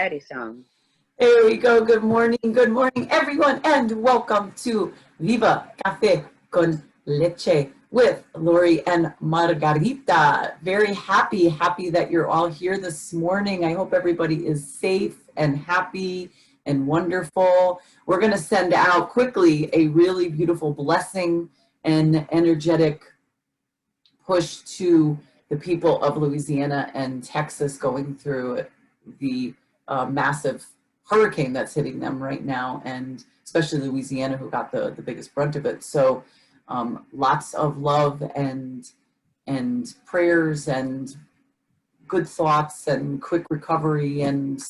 Edison. There we go. Good morning, everyone, and welcome to Viva Cafe con Leche with Lori and Margarita. Very happy that you're all here this morning. I hope everybody is safe and happy and wonderful. We're going to send out quickly a really beautiful blessing and energetic push to the people of Louisiana and Texas going through the massive hurricane that's hitting them right now, and especially Louisiana, who got the biggest brunt of it. So lots of love and prayers and good thoughts and quick recovery and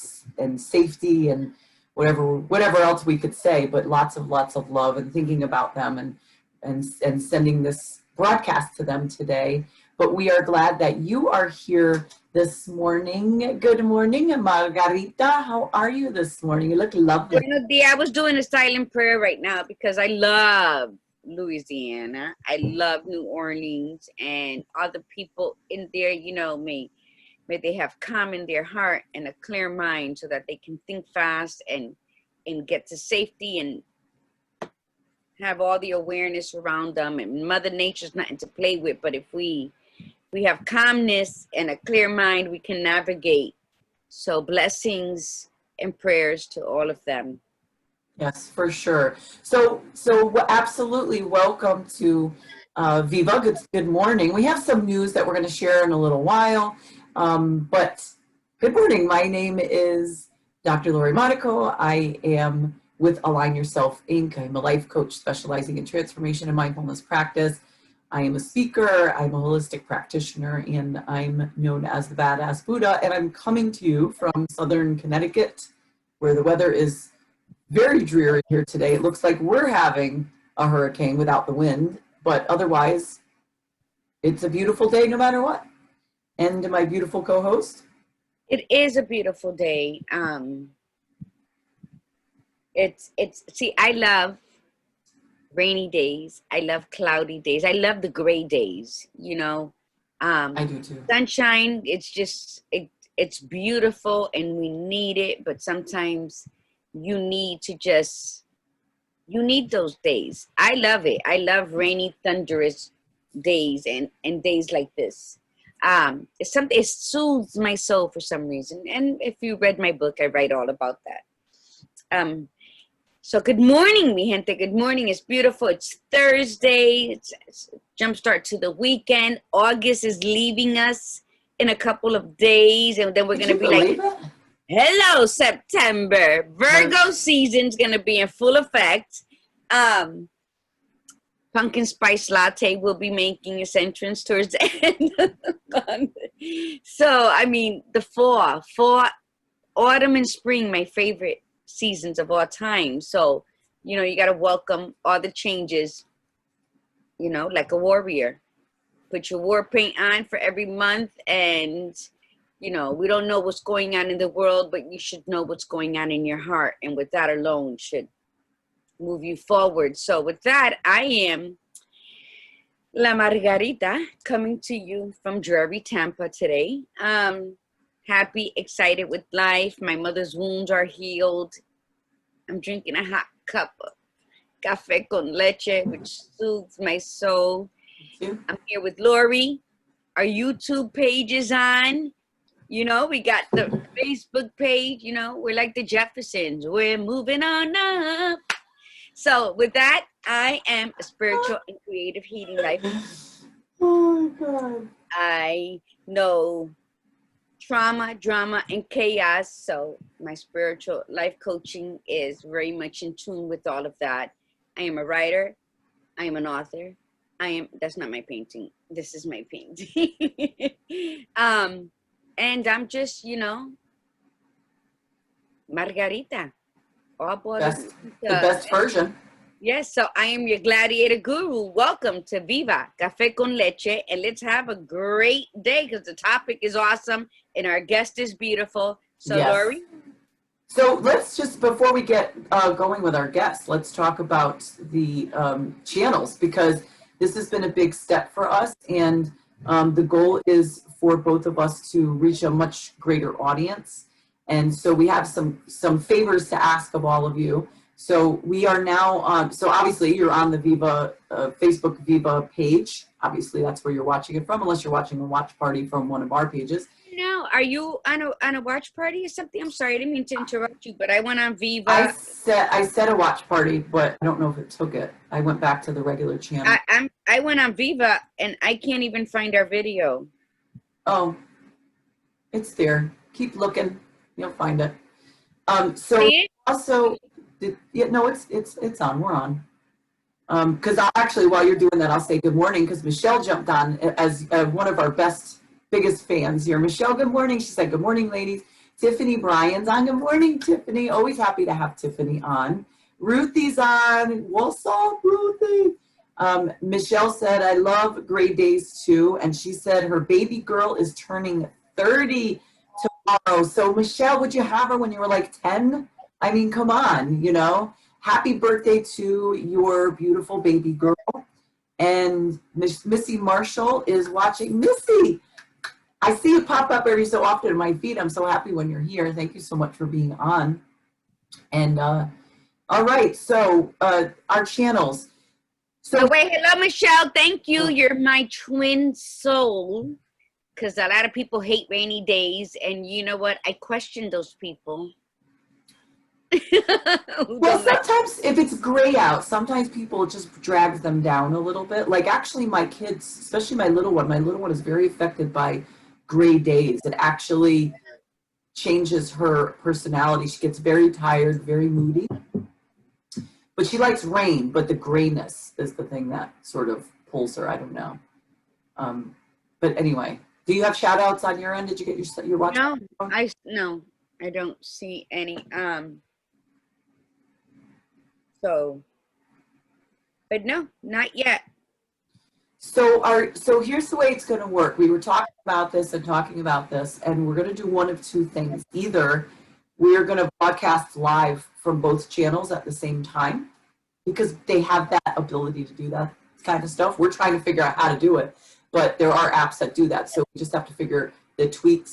safety and whatever else we could say, but lots of love and thinking about them and sending this broadcast to them today. But we are glad that you are here this morning. Good morning, Margarita. How are you this morning? You look lovely. Buenos dias. I was doing a silent prayer right now because I love Louisiana. I love New Orleans and all the people in there, you know, may they have calm in their heart and a clear mind so that they can think fast and get to safety and have all the awareness around them. And Mother Nature's nothing to play with, but if we have calmness and a clear mind, we can navigate. So blessings and prayers to all of them. Yes, for sure. So absolutely welcome to Viva. Good morning. We have some news that we're going to share in a little while. But good morning. My name is Dr. Lori Monaco. I am with Align Yourself, Inc. I'm a life coach specializing in transformation and mindfulness practice. I am a speaker, I'm a holistic practitioner, and I'm known as the Badass Buddha, and I'm coming to you from Southern Connecticut, where the weather is very dreary here today. It looks like we're having a hurricane without the wind, but otherwise, it's a beautiful day no matter what. And my beautiful co-host? It is a beautiful day. See, I love rainy days. I love cloudy days. I love the gray days, you know. I do too. Sunshine, it's beautiful and we need it, but sometimes you need those days. I love it. I love rainy, thunderous days and days like this. It soothes my soul for some reason. And if you read my book, I write all about that. So good morning, mi gente. Good morning. It's beautiful. It's Thursday. It's jumpstart to the weekend. August is leaving us in a couple of days, and then we're going to be like, hello, September. Virgo season's going to be in full effect. Pumpkin spice latte will be making its entrance towards the end of the month. So, I mean, the fall, autumn and spring, my favorite seasons of all time. So, you know, you got to welcome all the changes, you know, like a warrior. Put your war paint on for every month, and, you know, we don't know what's going on in the world, but you should know what's going on in your heart. And with that alone should move you forward. So with that, I am La Margarita, coming to you from dreary Tampa today. Happy, excited with life. My mother's wounds are healed. I'm drinking a hot cup of cafe con leche, which soothes my soul. I'm here with Lori. Our YouTube page is on. You know, we got the Facebook page. You know, we're like the Jeffersons. We're moving on up. So with that, I am a spiritual and creative healing life. Oh my God. I know trauma, drama, and chaos. So my spiritual life coaching is very much in tune with all of that. I am a writer. I am an author. That's not my painting. This is my painting. And I'm just, you know, Margarita. The best version. Yes, so I am your gladiator guru. Welcome to Viva Cafe con Leche, and let's have a great day because the topic is awesome and our guest is beautiful. So, yes. Lori? So let's just, before we get going with our guests, let's talk about the channels, because this has been a big step for us, and the goal is for both of us to reach a much greater audience And so we have some favors to ask of all of you. So we are now on, so obviously you're on the Viva, Facebook Viva page. Obviously that's where you're watching it from, unless you're watching a watch party from one of our pages. No, are you on a watch party or something? I'm sorry, I didn't mean to interrupt you, but I went on Viva. I said a watch party, but I don't know if it took it. I went back to the regular channel. I went on Viva and I can't even find our video. Oh, it's there. Keep looking, you'll find it. So also, yeah, no, it's on. We're on. Because actually, while you're doing that, I'll say good morning because Michelle jumped on as one of our biggest fans here. Michelle, good morning. She said, good morning, ladies. Tiffany Bryan's on. Good morning, Tiffany. Always happy to have Tiffany on. Ruthie's on. What's up, Ruthie? Michelle said, I love gray days too. And she said her baby girl is turning 30 tomorrow. So Michelle, would you have her when you were like 10? I mean, come on, you know. Happy birthday to your beautiful baby girl. And Missy Marshall is watching. Missy, I see you pop up every so often in my feed. I'm so happy when you're here. Thank you so much for being on. And all right, so our channels. So wait, hello, Michelle. Thank you. You're my twin soul. Because a lot of people hate rainy days. And you know what? I question those people. Well, sometimes if it's gray out, sometimes people just drags them down a little bit. Like actually my kids, especially my little one is very affected by gray days. It actually changes her personality. She gets very tired, very moody. But she likes rain, but the grayness is the thing that sort of pulls her. I don't know. But anyway, do you have shout outs on your end? Did you get your watch? No, no, I don't see any. So, but no, not yet. So here's the way it's going to work. We were talking about this, and we're going to do one of two things. Either we are going to broadcast live from both channels at the same time, because they have that ability to do that kind of stuff. We're trying to figure out how to do it, but there are apps that do that. So we just have to figure the tweak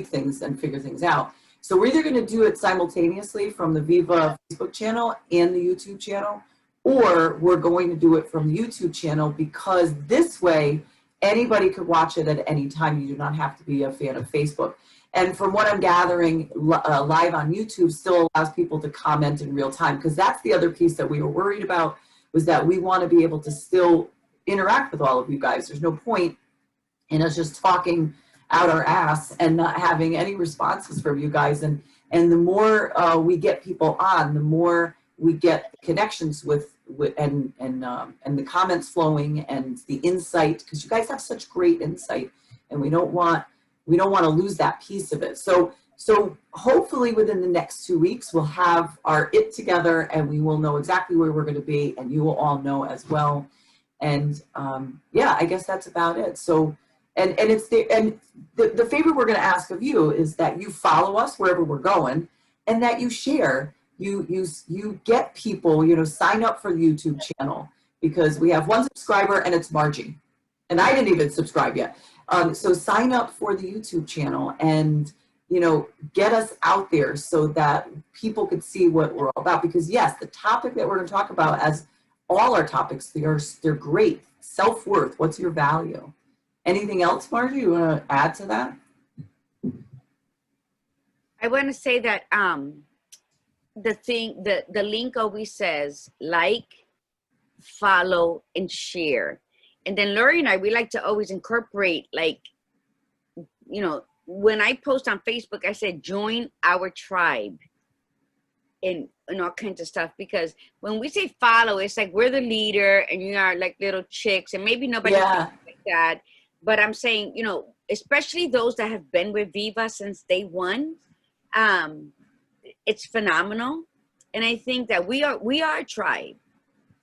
things and figure things out. So we're either going to do it simultaneously from the Viva Facebook channel and the YouTube channel, or we're going to do it from the YouTube channel, because this way anybody could watch it at any time. You do not have to be a fan of Facebook. And from what I'm gathering, live on YouTube still allows people to comment in real time, because that's the other piece that we were worried about, was that we want to be able to still interact with all of you guys. There's no point in us just talking out our ass and not having any responses from you guys. And the more we get people on, the more we get connections with and the comments flowing and the insight, because you guys have such great insight, and we don't want to lose that piece of it. So hopefully within the next 2 weeks, we'll have our it together, and we will know exactly where we're going to be, and you will all know as well. And yeah, I guess that's about it. So. And the favor we're going to ask of you is that you follow us wherever we're going, and that you share. You get people, sign up for the YouTube channel, because we have one subscriber and it's Margie, and I didn't even subscribe yet. So sign up for the YouTube channel and get us out there so that people could see what we're all about. Because yes, the topic that we're going to talk about, as all our topics, they're great. Self-worth. What's your value? Anything else, Margie, you want to add to that? I want to say that the link always says like, follow, and share. And then Lori and I, we like to always incorporate, like, when I post on Facebook, I said, join our tribe and all kinds of stuff. Because when we say follow, it's like we're the leader and you are like little chicks, and maybe nobody thinks like that. But I'm saying, especially those that have been with Viva since day one, it's phenomenal. And I think that we are a tribe.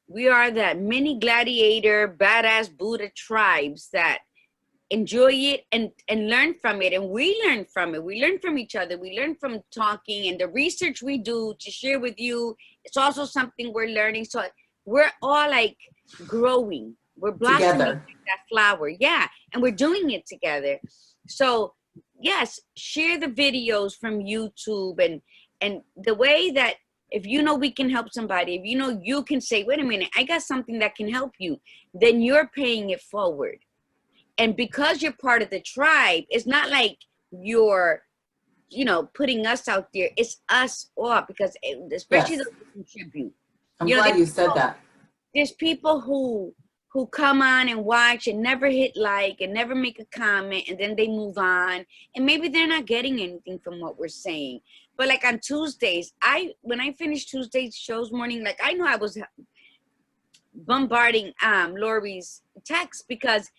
We are that mini gladiator, badass Buddha tribes that enjoy it and learn from it. And we learn from it. We learn from each other. We learn from talking, and the research we do to share with you. It's also something we're learning. So we're all like growing. We're blossoming like that flower. Yeah. And we're doing it together. So yes, share the videos from YouTube, and the way that if you know we can help somebody, if you know you can say, wait a minute, I got something that can help you, then you're paying it forward. And because you're part of the tribe, it's not like you're, you know, putting us out there. It's us all, because especially Yes. those who contribute. I'm You know, glad you said that. there's people who come on and watch and never hit like and never make a comment, and then they move on, and maybe they're not getting anything from what we're saying. But like on Tuesdays, when I finished Tuesday's shows morning, like I know I was bombarding Lori's text, because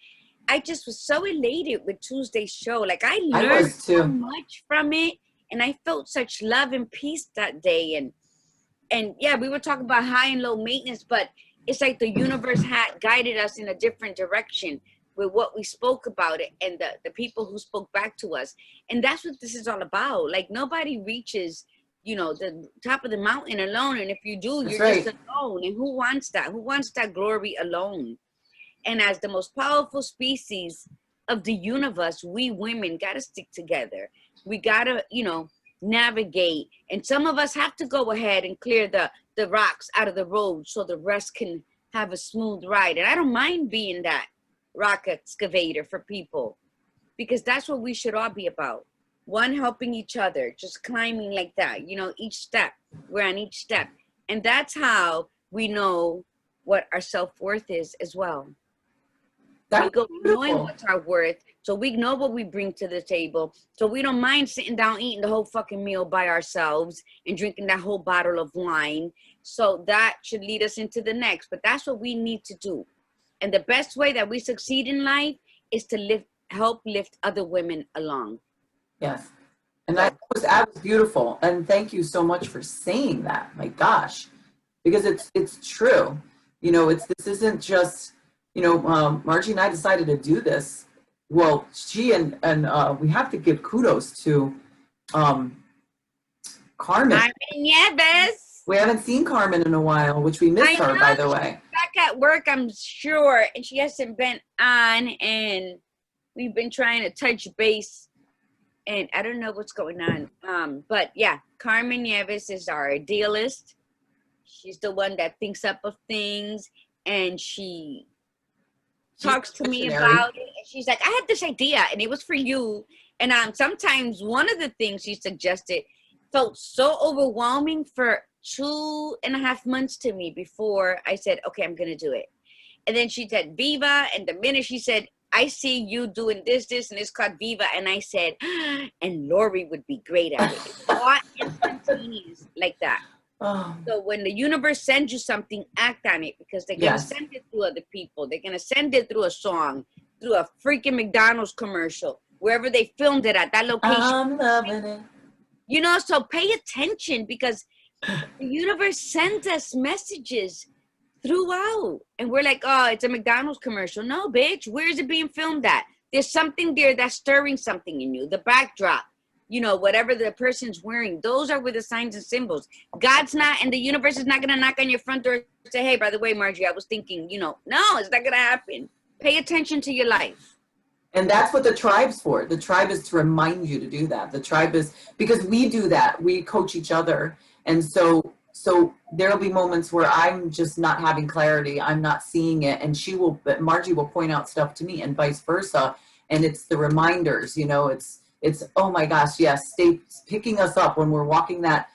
I just was so elated with Tuesday's show. Like I learned so much from it, and I felt such love and peace that day. And yeah, we were talking about high and low maintenance, but it's like the universe had guided us in a different direction with what we spoke about it, and the people who spoke back to us. And that's what this is all about. Like nobody reaches, you know, the top of the mountain alone. And if you do, you're just alone. And who wants that? Who wants that glory alone? And as the most powerful species of the universe, we women got to stick together. We got to, you know, navigate. And some of us have to go ahead and clear the rocks out of the road so the rest can have a smooth ride. And I don't mind being that rock excavator for people, because that's what we should all be about. One, helping each other, just climbing like that, you know, each step. We're on each step. And that's how we know what our self-worth is as well. We go knowing what's our worth, so we know what we bring to the table, so we don't mind sitting down eating the whole fucking meal by ourselves and drinking that whole bottle of wine. So that should lead us into the next. But that's what we need to do. And the best way that we succeed in life is to help lift other women along. Yes. And that was beautiful. And thank you so much for saying that. My gosh, because it's true. You know, this isn't just, you know, Margie and I decided to do this. Well, she and we have to give kudos to Carmen. Carmen Nieves. We haven't seen Carmen in a while, which we miss her, by the way. Back at work, I'm sure, and she hasn't been on, and we've been trying to touch base, and I don't know what's going on. But yeah, Carmen Nieves is our idealist. She's the one that thinks up of things, and she talks to me about it, and she's like, I had this idea and it was for you. And sometimes one of the things she suggested felt so overwhelming for 2.5 months to me before I said, okay, I'm gonna do it. And then she said Viva, and the minute she said, I see you doing this and it's called Viva, and I said, and Lori would be great at it. It's all instantaneous like that. Oh. So when the universe sends you something, act on it, because they're going to send it through other people. They're going to send it through a song, through a freaking McDonald's commercial, wherever they filmed it at that location. I'm loving it. You know, so pay attention, because the universe sends us messages throughout. And we're like, oh, it's a McDonald's commercial. No, bitch, where is it being filmed at? There's something there that's stirring something in you. The backdrop. You know, whatever the person's wearing, those are with the signs and symbols. God's not, and the universe is not going to knock on your front door and say, hey, by the way, Margie, I was thinking, you know, no, it's not going to happen. Pay attention to your life. And that's what the tribe's for. The tribe is to remind you to do that. The tribe is, because we do that. We coach each other. And so there'll be moments where I'm just not having clarity. I'm not seeing it. And Margie will point out stuff to me, and vice versa. And it's the reminders, you know, it's, oh my gosh, yes, stay picking us up when we're walking that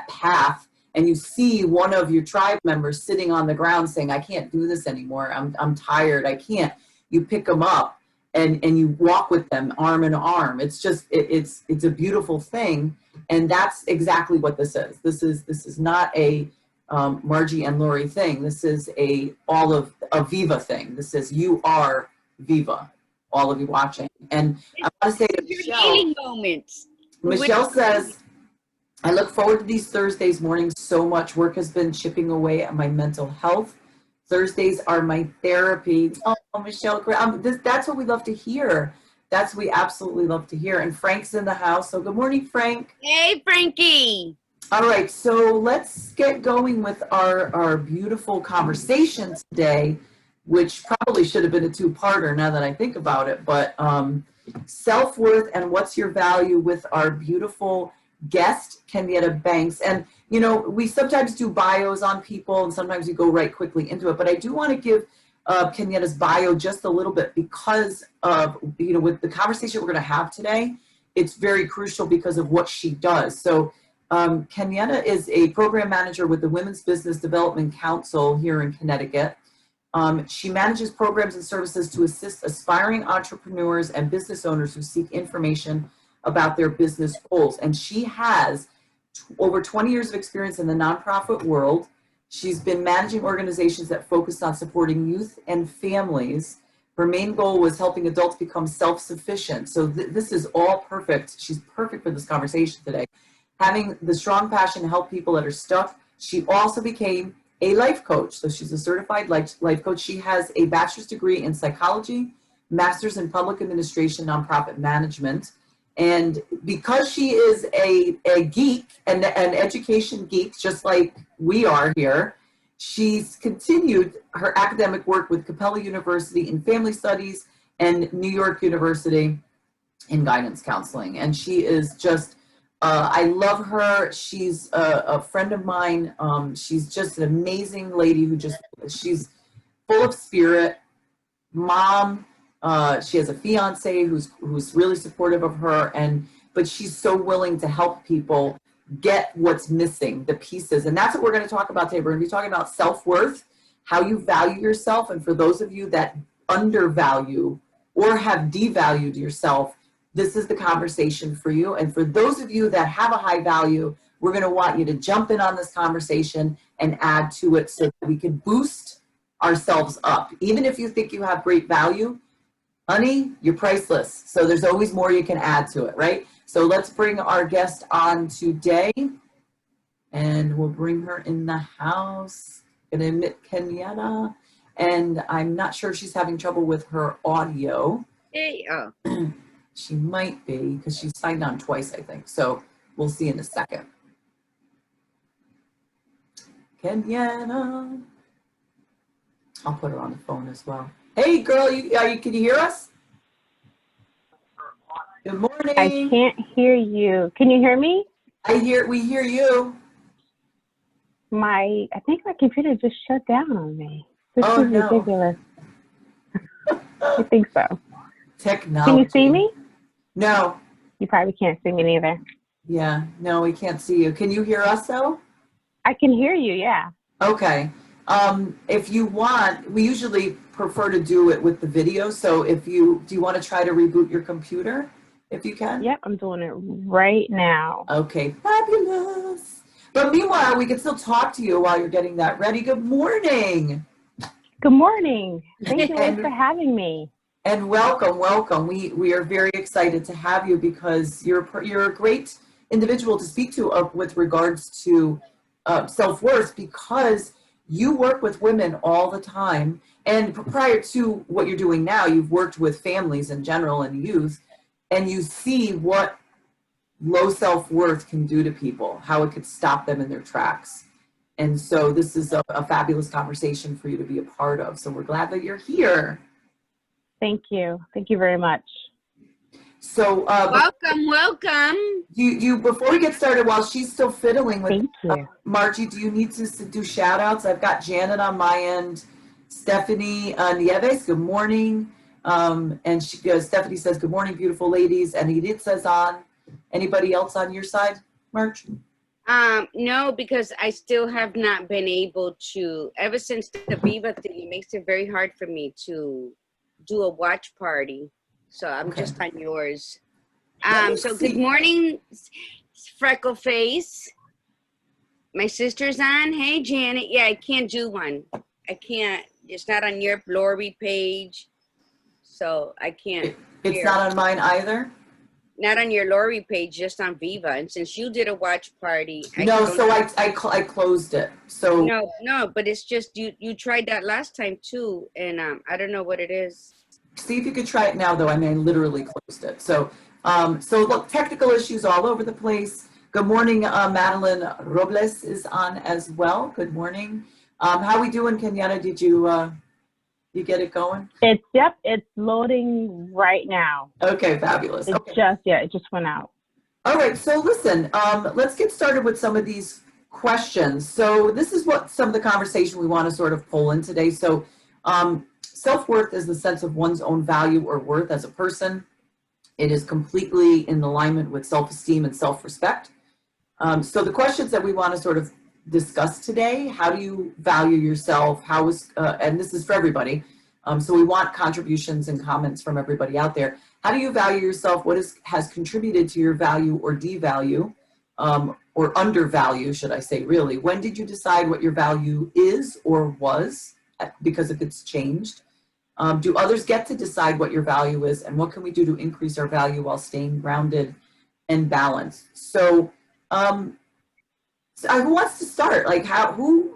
path, and you see one of your tribe members sitting on the ground saying, I can't do this anymore. I'm tired. I can't. You pick them up and you walk with them arm in arm. It's just, it's a beautiful thing. And that's exactly what this is. This is not a Margie and Lori thing. This is a Viva thing. This is, you are Viva. All of you watching. And I want to say to Michelle says, I look forward to these Thursdays mornings so much. Work has been chipping away at my mental health. Thursdays are my therapy. Oh, Michelle, that's what we love to hear. That's what we absolutely love to hear. And Frank's in the house. So good morning, Frank. Hey, Frankie. All right, so let's get going with our beautiful conversation today, which probably should have been a two-parter now that I think about it. But self-worth and what's your value with our beautiful guest, Kenyetta Banks. And, you know, we sometimes do bios on people and sometimes you go right quickly into it, but I do want to give Kenyetta's bio just a little bit because of, you know, with the conversation we're going to have today, it's very crucial because of what she does. So Kenyetta is a program manager with the Women's Business Development Council here in Connecticut. She manages programs and services to assist aspiring entrepreneurs and business owners who seek information about their business goals. And she has over 20 years of experience in the nonprofit world. She's been managing organizations that focus on supporting youth and families. Her main goal was helping adults become self-sufficient. So this is all perfect. She's perfect for this conversation today. Having the strong passion to help people that are stuck. She also became a life coach. So she's a certified life coach. She has a bachelor's degree in psychology, master's in public administration, nonprofit management. And because she is a geek, an education geek, just like we are here, she's continued her academic work with Capella University in family studies and New York University in guidance counseling. And she is just, I love her. She's a friend of mine. She's just an amazing lady who she's full of spirit, mom. She has a fiance who's really supportive of her, but she's so willing to help people get what's missing, the pieces. And that's what we're going to talk about today. We're going to be talking about self-worth, how you value yourself. And for those of you that undervalue or have devalued yourself, this is the conversation for you. And for those of you that have a high value, we're going to want you to jump in on this conversation and add to it so that we can boost ourselves up. Even if you think you have great value, honey, you're priceless. So there's always more you can add to it, right? So let's bring our guest on today and we'll bring her in the house. I'm gonna admit Kenyetta, and I'm not sure if she's having trouble with her audio. Hey, oh. She might be because she signed on twice, I think. So we'll see in a second. Kenyetta. I'll put her on the phone as well. Hey, girl, can you hear us? Good morning. I can't hear you. Can you hear me? We hear you. I think my computer just shut down on me. This Oh, is no. ridiculous. I think so. Technology. Can you see me? No. You probably can't see me neither. Yeah, no, we can't see you. Can you hear us though? I can hear you, yeah. Okay. If you want, we usually prefer to do it with the video. So do you want to try to reboot your computer if you can? Yep, I'm doing it right now. Okay, fabulous. But meanwhile, we can still talk to you while you're getting that ready. Good morning. Good morning. Thank you for having me. And welcome, welcome. We are very excited to have you because you're a great individual to speak to with regards to self-worth, because you work with women all the time. And prior to what you're doing now, you've worked with families in general and youth, and you see what low self-worth can do to people, how it could stop them in their tracks. And so this is a fabulous conversation for you to be a part of. So we're glad that you're here. Thank you. Thank you very much. So welcome. You before we get started, while she's still fiddling with, thank you. Margie, do you need to do shout outs? I've got Janet on my end, Stephanie Nieves, good morning. And Stephanie says, good morning, beautiful ladies. And Edith says on. Anybody else on your side, Marge? No, because I still have not been able to, ever since the Viva thing, it makes it very hard for me to do a watch party. So I'm just on yours. So good morning, Freckle Face. My sister's on. Hey, Janet. Yeah, I can't do one. I can't. It's not on your Lori page. So I can't. It's not on mine either? Not on your Lori page, just on Viva. And since you did a watch party. I closed it. So No, but it's just, you tried that last time too. And I don't know what it is. See if you could try it now, though. I mean, I literally closed it. So look, technical issues all over the place. Good morning, Madeline Robles is on as well. Good morning. How are we doing, Kenyetta? Did you You get it going? It's loading right now. Okay, fabulous. It Okay. it just went out. All right, so listen, let's get started with some of these questions. So this is what some of the conversation we want to sort of pull in today. So self-worth is the sense of one's own value or worth as a person. It is completely in alignment with self-esteem and self-respect. So the questions that we want to sort of discuss today: how do you value yourself? How is, and this is for everybody. So we want contributions and comments from everybody out there. How do you value yourself? What has contributed to your value or devalue, or undervalue, should I say, really? When did you decide what your value is or was, because if it's changed? Do others get to decide what your value is, and what can we do to increase our value while staying grounded and balanced? So, who wants to start? Like, Margie,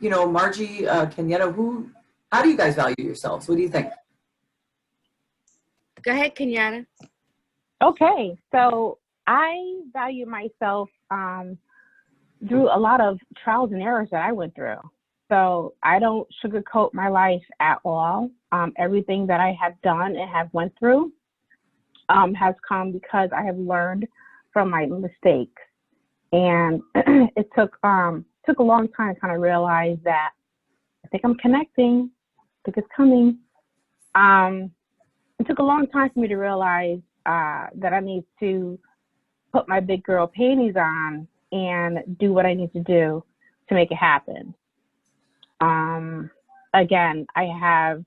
Kenyetta, how do you guys value yourselves? What do you think? Go ahead, Kenyetta. Okay, so I value myself through a lot of trials and errors that I went through. So I don't sugarcoat my life at all. Everything that I have done and have went through has come because I have learned from my mistakes. And it took a long time to kind of realize that I think I'm connecting. I think it's coming. It took a long time for me to realize that I need to put my big girl panties on and do what I need to do to make it happen. Again, I have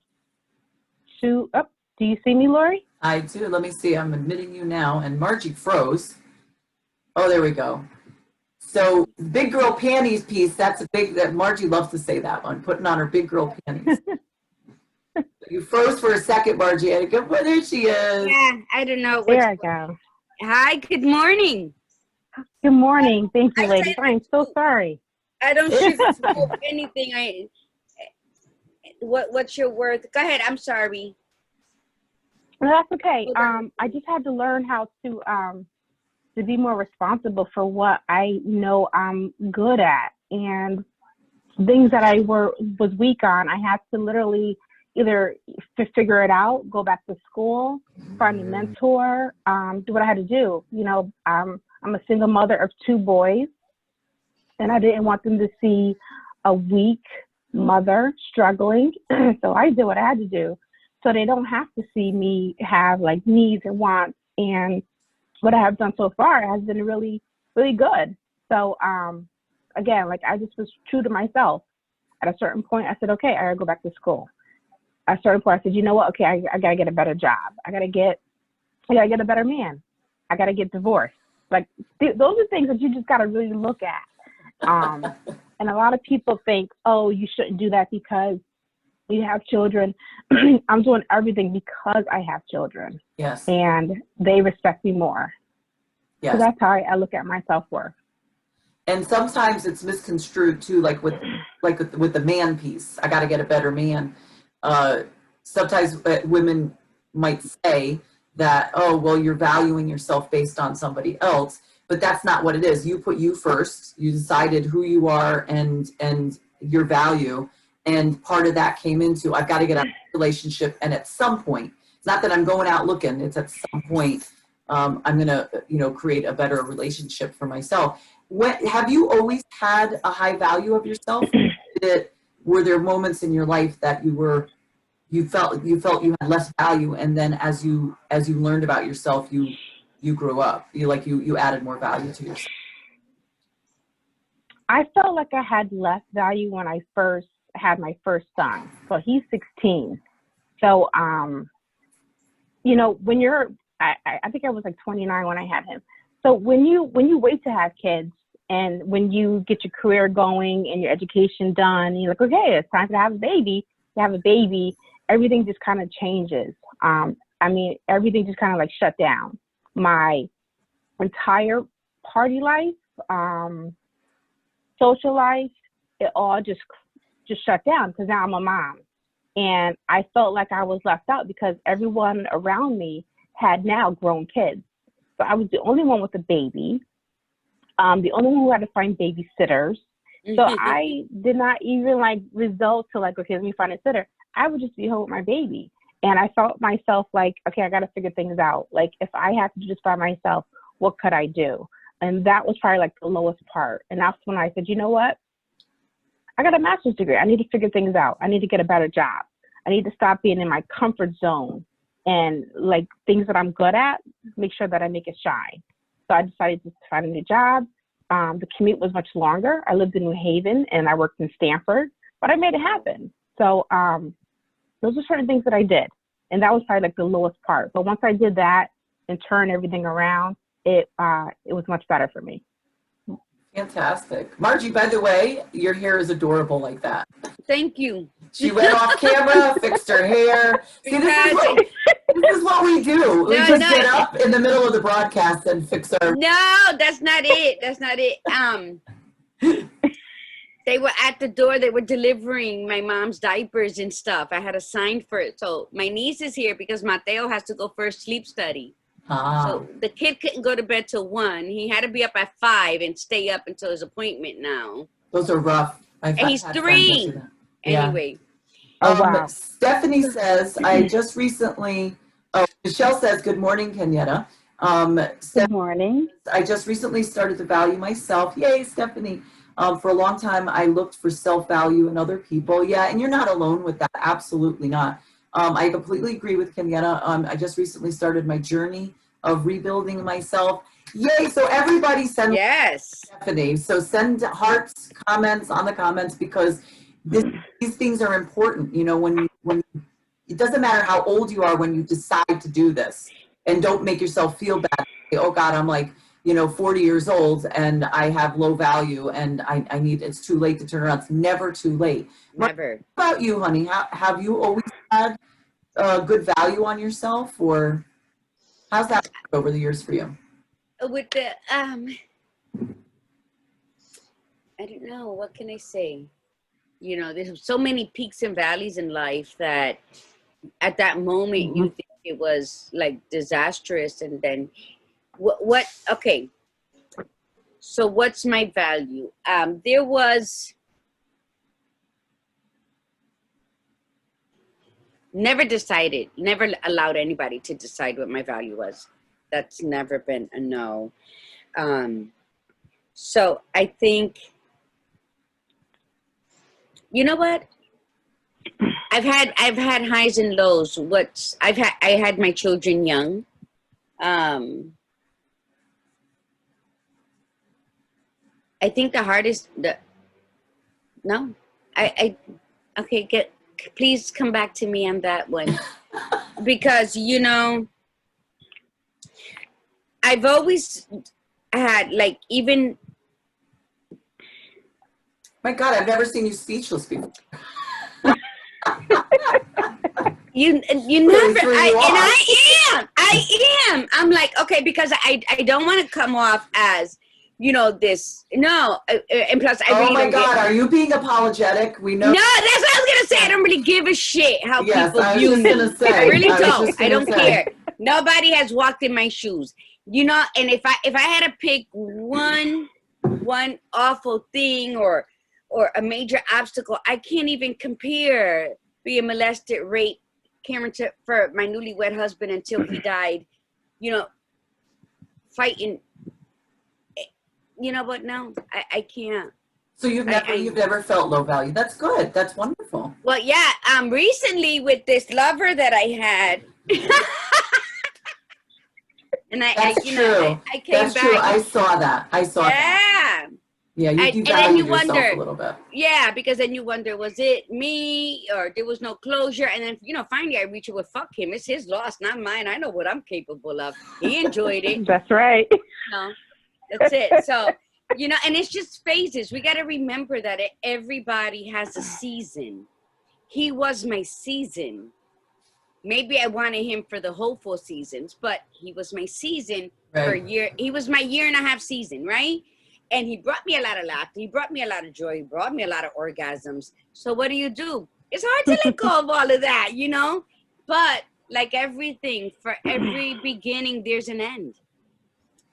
two. Oh, do you see me, Lori? I do. Let me see. I'm admitting you now. And Margie froze. Oh, there we go. So big girl panties piece, that Margie loves to say that one, putting on her big girl panties. You froze for a second, Margie. Well, there she is. Yeah, I don't know. There I go. Hi, good morning. Good morning. Thank you, ladies. I'm so sorry. I don't sugarcoat anything. What's your worth? Go ahead. I'm sorry. Well, that's okay. I just had to learn how to be more responsible for what I know I'm good at, and things that I was weak on. I had to literally either figure it out, go back to school, find a mentor, do what I had to do. You know, I'm a single mother of 2 boys, and I didn't want them to see a weak mother struggling. So I did what I had to do, so they don't have to see me have like needs and wants. And what I have done so far has been really, really good. So again, like, I just was true to myself. At a certain point, I said, okay, I gotta go back to school. At a certain point, I said, you know what? Okay, I gotta get a better job. I gotta get a better man. I gotta get divorced. Like, those are things that you just gotta really look at. And a lot of people think, oh, you shouldn't do that because you have children. I'm doing everything because I have children. Yes. And they respect me more. Yes. So that's how I look at my self-worth. And sometimes it's misconstrued too, like with the man piece. I got to get a better man. Sometimes women might say that, oh, well, you're valuing yourself based on somebody else, but that's not what it is. You put you first. You decided who you are and your value. And part of that came into, I've got to get out of a relationship. And at some point, it's not that I'm going out looking, it's at some point, I'm going to, create a better relationship for myself. Have you always had a high value of yourself? Were there moments in your life that you felt you had less value, and then as you learned about yourself, you grew up, you added more value to yourself? I felt like I had less value when I first had my first son. So he's 16. So, when you're, I think I was like 29 when I had him. So when you wait to have kids, and when you get your career going and your education done, and you're like, okay, it's time to have a baby. You have a baby, everything just kind of changes. Everything just kind of like shut down. My entire party life, social life, it all just shut down because now I'm a mom. And I felt like I was left out because everyone around me had now grown kids. So I was the only one with a baby, the only one who had to find babysitters. So I did not even result to okay, let me find a sitter. I would just be home with my baby. And I felt myself like, okay, I got to figure things out. Like, if I had to do this by myself, what could I do? And that was probably like the lowest part. And that's when I said, you know what? I got a master's degree. I need to figure things out. I need to get a better job. I need to stop being in my comfort zone and like things that I'm good at, make sure that I make it shine. So I decided to find a new job. The commute was much longer. I lived in New Haven and I worked in Stanford, but I made it happen. So those are certain things that I did. And that was probably like the lowest part. But once I did that and turned everything around, it was much better for me. Fantastic. Margie, by the way, your hair is adorable like that. Thank you. She went off camera, fixed her hair. See, this is what we do. We just get up in the middle of the broadcast and fix our... No, that's not it. That's not it. They were at the door. They were delivering my mom's diapers and stuff. I had a sign for it. So my niece is here because Mateo has to go for a sleep study. So the kid couldn't go to bed till 1. He had to be up at 5 and stay up until his appointment now. Those are rough. And he's 3. Anyway. Oh, wow. Stephanie says, I just recently, Michelle says, good morning, Kenyetta. Good morning. I just recently started to value myself. Yay, Stephanie. For a long time, I looked for self-value in other people. Yeah, and you're not alone with that. Absolutely not. I completely agree with Kenyetta. I just recently started my journey of rebuilding myself. Yay, so everybody send Stephanie. So send hearts, comments on the comments, because these things are important. You know, when it doesn't matter how old you are when you decide to do this, and don't make yourself feel bad. Oh God, I'm like, 40 years old and I have low value and I need, it's too late to turn around. It's never too late. Never. What about you, honey? Have you always had good value on yourself, or how's that over the years for you? With the, I don't know, what can I say? There's so many peaks and valleys in life that at that moment you think it was like disastrous, and then okay, so what's my value? There was never allowed anybody to decide what my value was. That's never been a no. So I think, you know what? I've had highs and lows. I had my children young. I think the hardest, please come back to me on that one. Because, I've always had, like, even. My God, I've never seen you speechless before. You never, I am. I'm like, okay, because I don't want to come off as, this, no, and plus I really my God, are you being apologetic? We know. No, that's what I was gonna say. I don't really give a shit how people view me. I really don't. I don't care. Nobody has walked in my shoes, and if I had to pick one awful thing or a major obstacle, I can't even compare being molested, raped, Cameron for my newlywed husband until he died, fighting. But no, I can't. So you've never felt low value. That's good. That's wonderful. Well, yeah. Recently with this lover that I had, and That's true. I came back. That's true. I saw that. Yeah. Yeah, you devalued yourself a little bit. Yeah, because then you wonder, was it me or there was no closure? And then, finally I reach it with, fuck him. It's his loss, not mine. I know what I'm capable of. He enjoyed it. That's right. That's it. So, and it's just phases. We got to remember that everybody has a season. He was my season. Maybe I wanted him for the whole 4 seasons, but he was my season for a year. He was my 1.5 season, right? And he brought me a lot of laughter. He brought me a lot of joy. He brought me a lot of orgasms. So what do? It's hard to let go of all of that, But like everything, for every beginning, there's an end.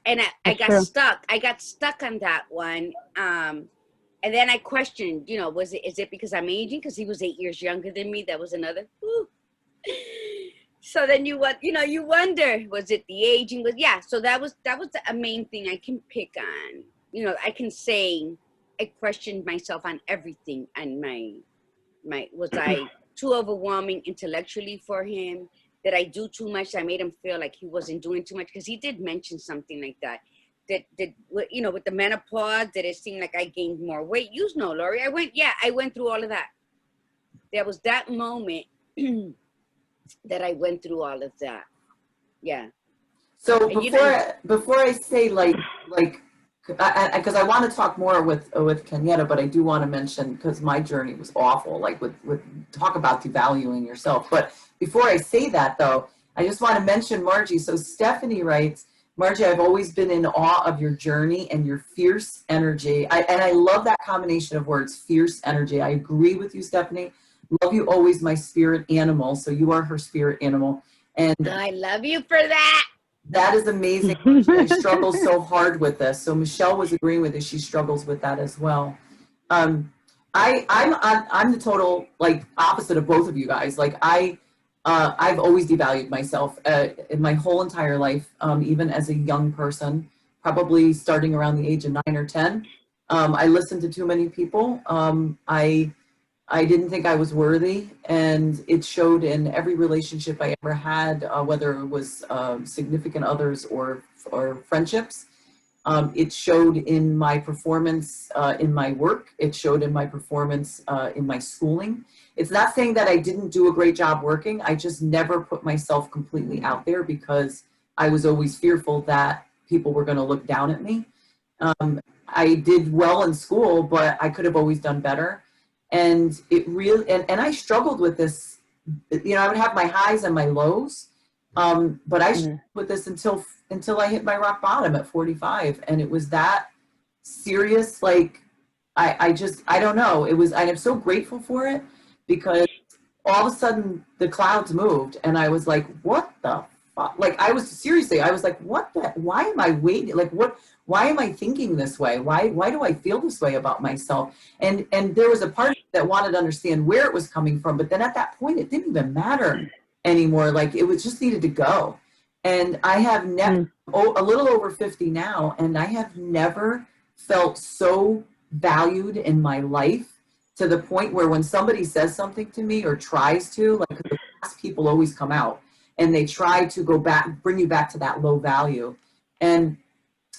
And I got stuck. I got stuck on that one. And And then I questioned, you know, is it because I'm aging? Because he was 8 years younger than me. That was another. Woo. So then you wonder, was it the aging? Yeah. So that was a main thing I can pick on. You know, I can say I questioned myself on everything, and was I too overwhelming intellectually for him? Did I do too much? I made him feel like he wasn't doing too much, because he did mention something like that. You know, with the menopause, did it seem like I gained more weight? You know, Lori, I went through all of that. There was that moment that I went through all of that. Yeah. So And before I say because I want to talk more with Kenyetta, but I do want to mention, because my journey was awful, like with talk about devaluing yourself. But before I say that, though, I just want to mention Margie. So Stephanie writes, Margie, I've always been in awe of your journey and your fierce energy. And I love that combination of words, fierce energy. I agree with you, Stephanie. Love you always, my spirit animal. So you are her spirit animal. And I love you for that. That is amazing. I struggle so hard with this. So Michelle was agreeing with it. She struggles with that as well. I'm the total like opposite of both of you guys. Like I've always devalued myself in my whole entire life, even as a young person, probably starting around the age of 9 or 10. I listened to too many people. I didn't think I was worthy, and it showed in every relationship I ever had, whether it was significant others or friendships. It showed in my performance in my work. It showed in my performance in my schooling. It's not saying that I didn't do a great job working. I just never put myself completely out there, because I was always fearful that people were going to look down at me. I did well in school, but I could have always done better. And it really, and I struggled with this, you know, I would have my highs and my lows, but I struggled with this until I hit my rock bottom at 45. And it was that serious. Like, I don't know. I'm so grateful for it, because all of a sudden the clouds moved, and I was like, what the fuck? Like, I was like, why am I waiting? Like, why am I thinking this way? Why do I feel this way about myself? And there was a part of me that wanted to understand where it was coming from, but then at that point, it didn't even matter anymore. Like, it was just needed to go. And I have never, a little over 50 now, and I have never felt so valued in my life, to the point where when somebody says something to me or tries to, like, the past people always come out and they try to go back, bring you back to that low value. And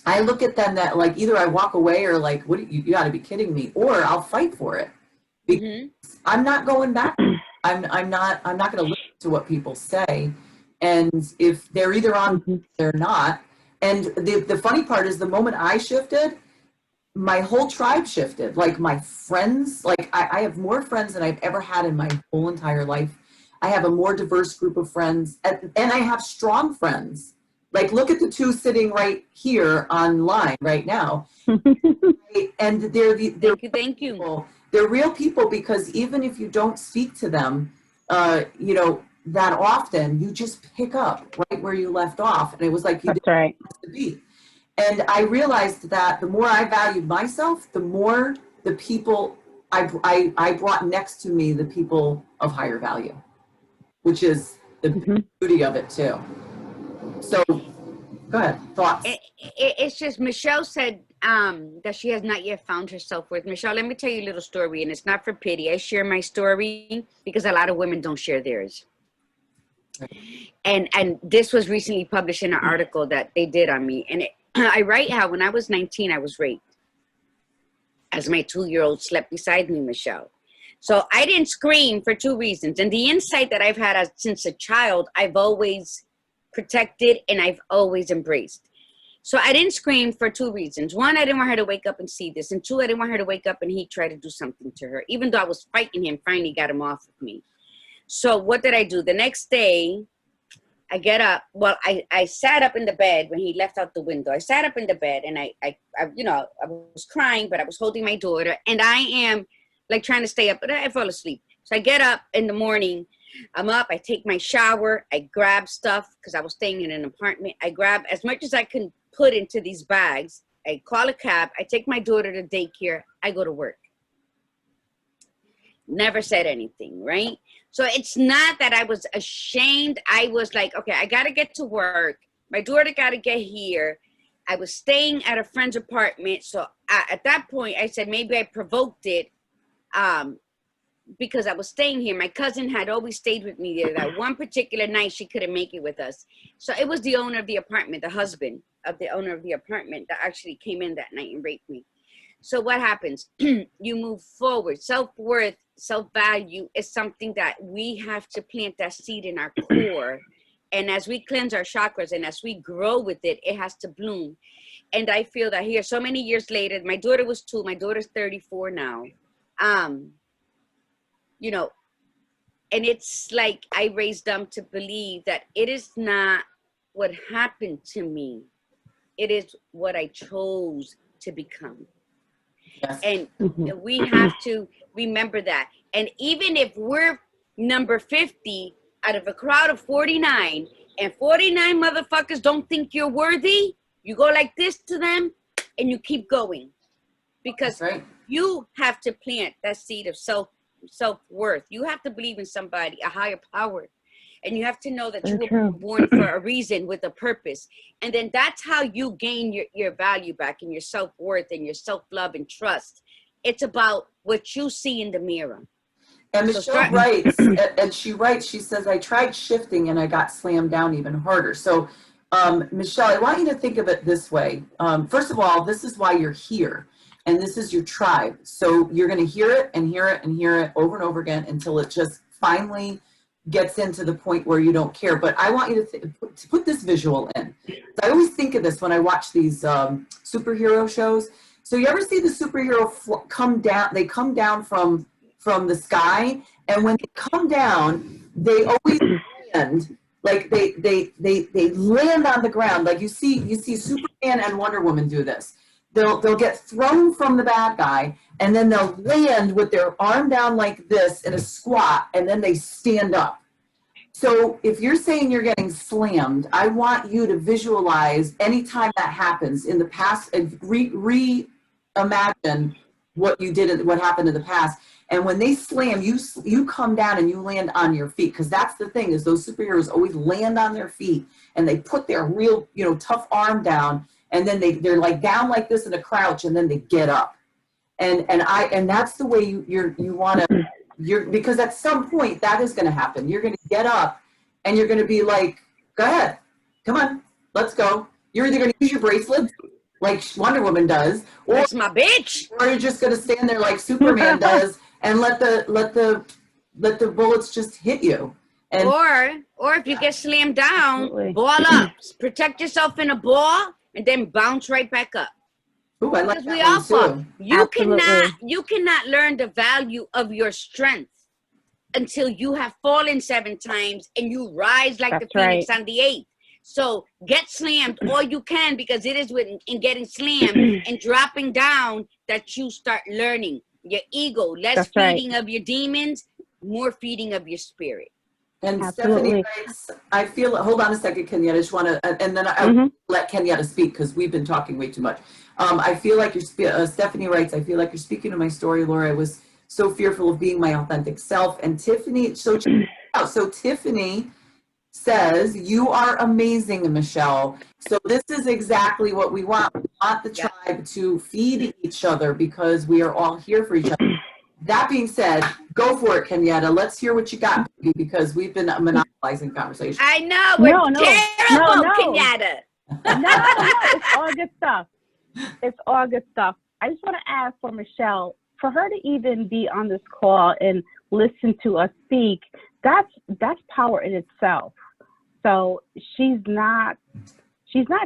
I look at them that, like, either I walk away, or like, what, you got to be kidding me, or I'll fight for it, because I'm not going back. I'm not going to listen to what people say. And if they're either on, they're not. And the funny part is, the moment I shifted, my whole tribe shifted. Like, my friends, like I have more friends than I've ever had in my whole entire life. I have a more diverse group of friends, and I have strong friends. Like, look at the two sitting right here online right now. And they're thank you. People. They're real people, because even if you don't speak to them, you know, that often, you just pick up right where you left off. And it was like, you That's right. To be. And I realized that the more I valued myself, the more the people I brought next to me, the people of higher value, which is the beauty of it too. So go ahead, thoughts. It's just, Michelle said that she has not yet found her self-worth. Michelle, let me tell you a little story, and it's not for pity. I share my story because a lot of women don't share theirs. And this was recently published in an article that they did on me. And I write how when I was 19, I was raped, as my 2-year-old slept beside me, Michelle. So I didn't scream for 2 reasons. And the insight that I've had since a child, I've always protected and I've always embraced. So I didn't scream for 2 reasons. 1, I didn't want her to wake up and see this. And 2, I didn't want her to wake up and he tried to do something to her. Even though I was fighting him, finally got him off of me. So what did I do? The next day, I get up. Well, I sat up in the bed when he left out the window. I sat up in the bed, and I you know, I was crying, but I was holding my daughter, and I am like trying to stay up, but I fell asleep. So I get up in the morning. I'm up. I take my shower. I grab stuff because I was staying in an apartment. I grab as much as I can put into these bags, I call a cab, I take my daughter to daycare, I go to work. Never said anything, right? So it's not that I was ashamed. I was like, okay, I got to get to work. My daughter got to get here. I was staying at a friend's apartment. So at that point, I said, maybe I provoked it because I was staying here. My cousin had always stayed with me there. That one particular night, she couldn't make it with us. So it was the owner of the apartment, the husband of the owner of the apartment that actually came in that night and raped me. So what happens? You move forward. Self-worth, self-value is something that we have to plant that seed in our core. And as we cleanse our chakras and as we grow with it, it has to bloom. And I feel that here, so many years later, my daughter was 2, my daughter's 34 now. You know, and it's like I raised them to believe that it is not what happened to me. It is what I chose to become. Yes. And we have to remember that. And even if we're number 50 out of a crowd of 49 and 49 motherfuckers don't think you're worthy, you go like this to them and you keep going. Because you have to plant that seed of self-worth. You have to believe in somebody, a higher power. And you have to know that you were born for a reason with a purpose. And then that's how you gain your value back and your self-worth and your self-love and trust. It's about what you see in the mirror. And Michelle writes, and she writes, she says, I tried shifting and I got slammed down even harder. So, Michelle, I want you to think of it this way. First of all, this is why you're here. And this is your tribe. So you're going to hear it and hear it and hear it over and over again until it just finally gets into the point where you don't care. But I want you to put this visual in. I always think of this when I watch these superhero shows. So you ever see the superhero come down? They come down from the sky, and when they come down, they always land like they land on the ground. Like you see Superman and Wonder Woman do this. They'll get thrown from the bad guy, and then they'll land with their arm down like this in a squat, and then they stand up. So if you're saying you're getting slammed, I want you to visualize anytime that happens in the past and reimagine what you did, what happened in the past. And when they slam, you come down and you land on your feet, because that's the thing, is those superheroes always land on their feet and they put their real, tough arm down. And then they're like down like this in a crouch, and then they get up. And that's the way you want to, because at some point that is going to happen. You're going to get up and you're going to be like, go ahead, come on, let's go. You're either going to use your bracelets like Wonder Woman does, or that's my bitch, or you're just going to stand there like Superman does and let the bullets just hit you. And or if you get slammed down, ball up, protect yourself in a ball, and then bounce right back up. Ooh, I like because that we all fall. too. You cannot learn the value of your strength until you have fallen 7 times and you rise like the phoenix on the 8th. So get slammed all you can, because it is in getting slammed and dropping down that you start learning your ego. Less feeding of your demons, more feeding of your spirit. And Stephanie writes, I feel, hold on a second, Kenyetta, I just want to, and then I'll let Kenyetta speak because we've been talking way too much. I feel like you're, Stephanie writes, I feel like you're speaking to my story, Laura. I was so fearful of being my authentic self. And Tiffany, so Tiffany says, you are amazing, Michelle. So this is exactly what we want. We want the tribe to feed each other because we are all here for each other. That being said, go for it, Kenyetta. Let's hear what you got, because we've been monopolizing conversation. I know, we're terrible, Kenyetta. No, it's all good stuff. It's all good stuff. I just want to ask for Michelle, for her to even be on this call and listen to us speak, that's power in itself. So she's not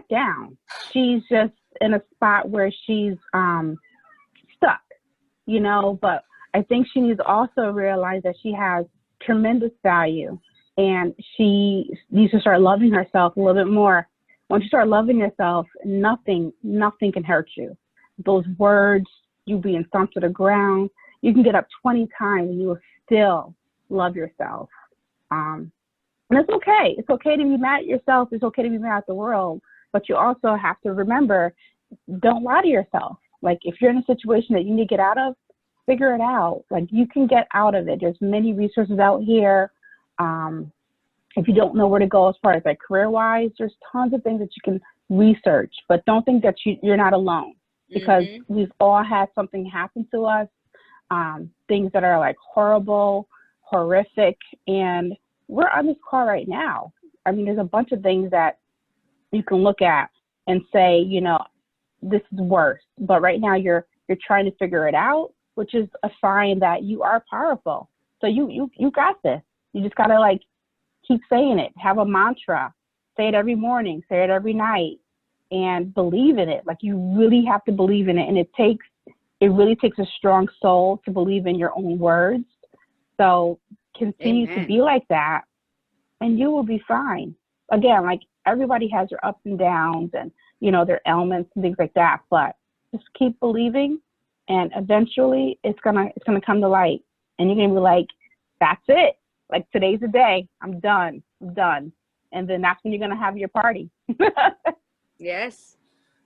down. She's just in a spot where she's stuck, but I think she needs to also realize that she has tremendous value, and she needs to start loving herself a little bit more. Once you start loving yourself, nothing can hurt you. Those words, you being thumped to the ground, you can get up 20 times and you will still love yourself. And it's okay. It's okay to be mad at yourself. It's okay to be mad at the world. But you also have to remember don't lie to yourself. Like, if you're in a situation that you need to get out of, figure it out. Like, you can get out of it. There's many resources out here. If you don't know where to go as far as like career-wise, there's tons of things that you can research, but don't think that you're not alone, because we've all had something happen to us, things that are like horrible, horrific, and we're on this call right now. I mean, there's a bunch of things that you can look at and say, you know, this is worse, but right now you're trying to figure it out, which is a sign that you are powerful. So you got this. You just gotta like keep saying it. Have a mantra. Say it every morning. Say it every night, and believe in it. Like, you really have to believe in it, and it really takes a strong soul to believe in your own words. So continue to be like that, and you will be fine. Again, like, everybody has their ups and downs, and you know, their ailments and things like that. But just keep believing, and eventually it's gonna come to light, and you're gonna be like, that's it. Like, today's the day. I'm done. And then that's when you're gonna have your party. Yes,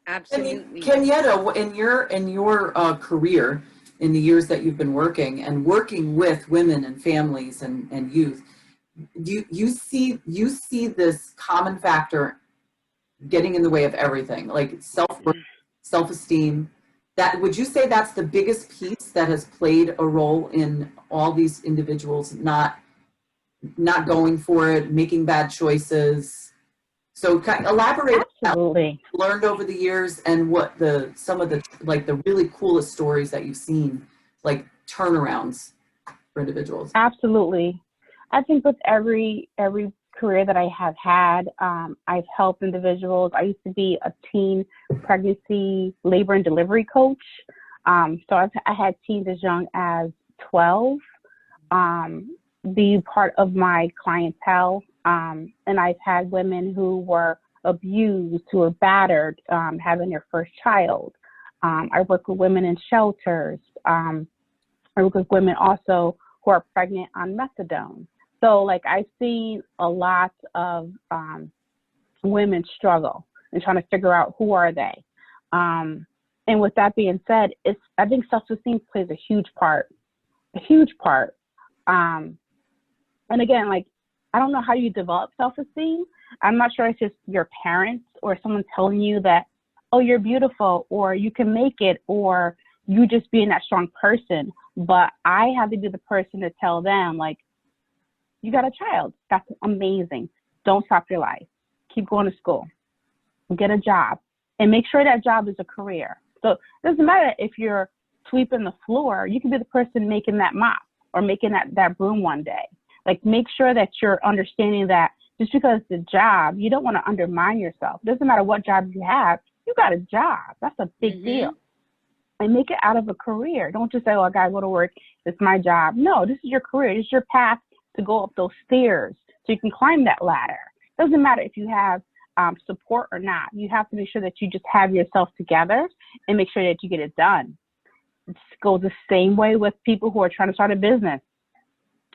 absolutely. Kenyetta, in your career, in the years that you've been working with women and families and youth, you see this common factor getting in the way of everything, like self-esteem. That, would you say that's the biggest piece that has played a role in all these individuals not going for it, making bad choices? So elaborate. Absolutely. On what learned over the years, and what some of the like the really coolest stories that you've seen, like turnarounds for individuals. Absolutely. I think with every career that I have had, I've helped individuals. I used to be a teen pregnancy, labor and delivery coach. So I had teens as young as 12 be part of my clientele. And I've had women who were abused, who were battered, having their first child. I work with women in shelters. I work with women also who are pregnant on methadone. So, like, I've seen a lot of women struggle and trying to figure out who are they. And with that being said, I think self-esteem plays a huge part. And again, like, I don't know how you develop self-esteem. I'm not sure if it's your parents or someone telling you that, oh, you're beautiful, or you can make it, or you just being that strong person. But I have to be the person to tell them, like, you got a child. That's amazing. Don't stop your life. Keep going to school. Get a job. And make sure that job is a career. So it doesn't matter if you're sweeping the floor. You can be the person making that mop or making that broom one day. Like, make sure that you're understanding that just because it's a job, you don't want to undermine yourself. It doesn't matter what job you have. You got a job. That's a big deal. And make it out of a career. Don't just say, oh, I got to go to work. It's my job. No, this is your career. This is your path to go up those stairs so you can climb that ladder. It doesn't matter if you have support or not. You have to make sure that you just have yourself together and make sure that you get it done. It goes the same way with people who are trying to start a business.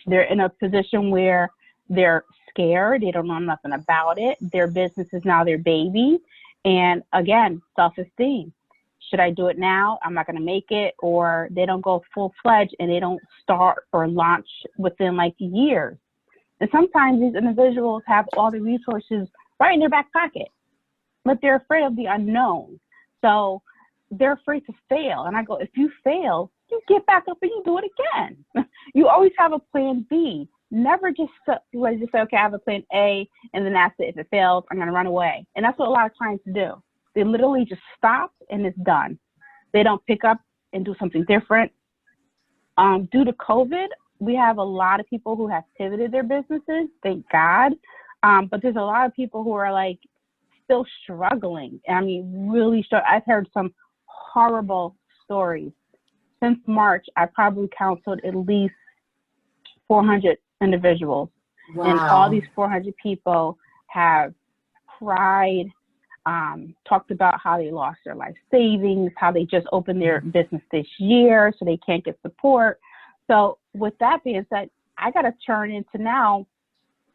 They're in a position where they're scared. They don't know nothing about it. Their business is now their baby. And again, self-esteem. Should I do it now? I'm not going to make it. Or they don't go full-fledged and they don't start or launch within like years. And sometimes these individuals have all the resources right in their back pocket, but they're afraid of the unknown. So they're afraid to fail. And I go, if you fail, you get back up and you do it again. You always have a plan B. Never just say, okay, I have a plan A, and then that's it. If it fails, I'm going to run away. And that's what a lot of clients do. They literally just stop and it's done. They don't pick up and do something different. Due to COVID, we have a lot of people who have pivoted their businesses, thank God. But there's a lot of people who are like still struggling. I mean, really struggling. I've heard some horrible stories. Since March, I probably counseled at least 400 individuals. Wow. And all these 400 people have cried, talked about how they lost their life savings, how they just opened their business this year, so they can't get support. So with that being said, I got to turn into now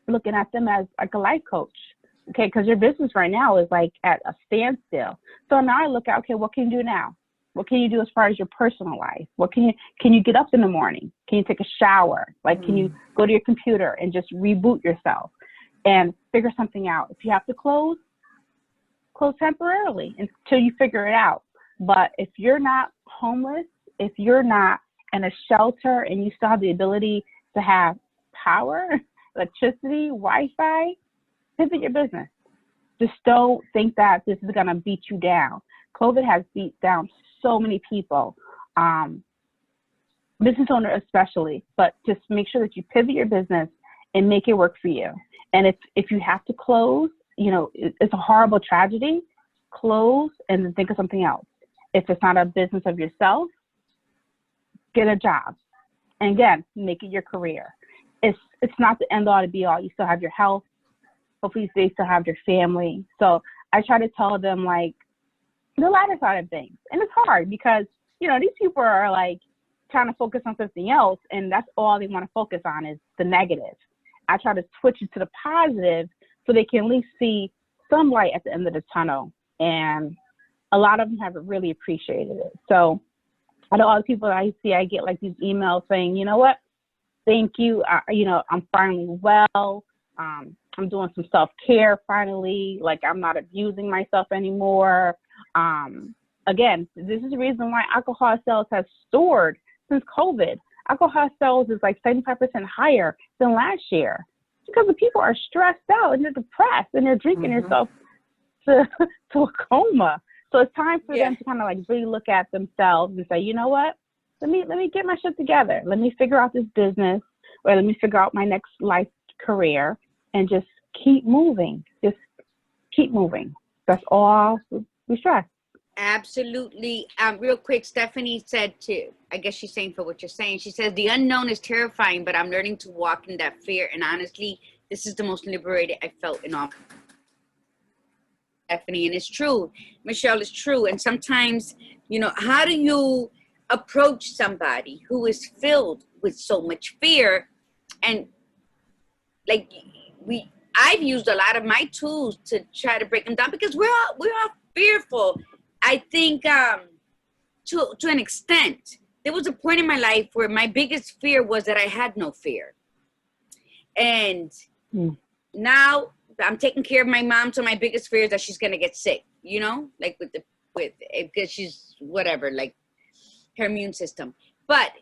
looking at them as like a life coach. Okay, because your business right now is like at a standstill. So now I look at, okay, what can you do now? What can you do as far as your personal life? What can you get up in the morning? Can you take a shower? Like, can you go to your computer and just reboot yourself and figure something out? If you have to close temporarily until you figure it out. But if you're not homeless, if you're not in a shelter and you still have the ability to have power, electricity, Wi-Fi, pivot your business. Just don't think that this is going to beat you down. COVID has beat down so many people, business owners especially, but just make sure that you pivot your business and make it work for you. And if you have to close, you know, it's a horrible tragedy, close and then think of something else. If it's not a business of yourself, get a job. And again, make it your career. It's not the end all to be all. You still have your health. Hopefully they still have your family. So I try to tell them like the lighter side of things. And it's hard because, you know, these people are like trying to focus on something else and that's all they want to focus on is the negative. I try to switch it to the positive so they can at least see some light at the end of the tunnel. And a lot of them have really appreciated it. So I know all the people that I see, I get like these emails saying, you know what, thank you. You know, I'm finally well. I'm doing some self-care finally. Like I'm not abusing myself anymore. Again, this is the reason why alcohol sales has soared since COVID. Alcohol sales is like 75% higher than last year because the people are stressed out and they're depressed and they're drinking themselves to a coma. So it's time for them to kind of like really look at themselves and say, you know what, let me get my shit together. Let me figure out this business or let me figure out my next life career and just keep moving. Just keep moving. That's all we stress. Absolutely. Real quick, Stephanie said too, I guess she's saying for what you're saying. She says, the unknown is terrifying, but I'm learning to walk in that fear. And honestly, this is the most liberated I felt in all. Stephanie, and it's true. Michelle, it's true. And sometimes, you know, how do you approach somebody who is filled with so much fear? And like I've used a lot of my tools to try to break them down because we're all fearful. I think to an extent, there was a point in my life where my biggest fear was that I had no fear. And now I'm taking care of my mom, so my biggest fear is that she's gonna get sick, you know, like because she's whatever, like her immune system. But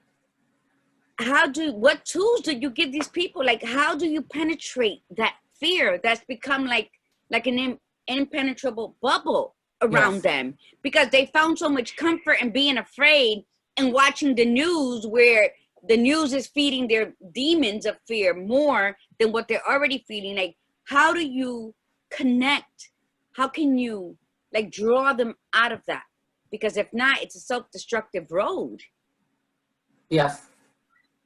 what tools do you give these people? Like, how do you penetrate that fear that's become like an impenetrable bubble around them? Because they found so much comfort in being afraid and watching the news, where the news is feeding their demons of fear more than what they're already feeling. Like, how do you connect? How can you like draw them out of that? Because if not, it's a self-destructive road. Yes.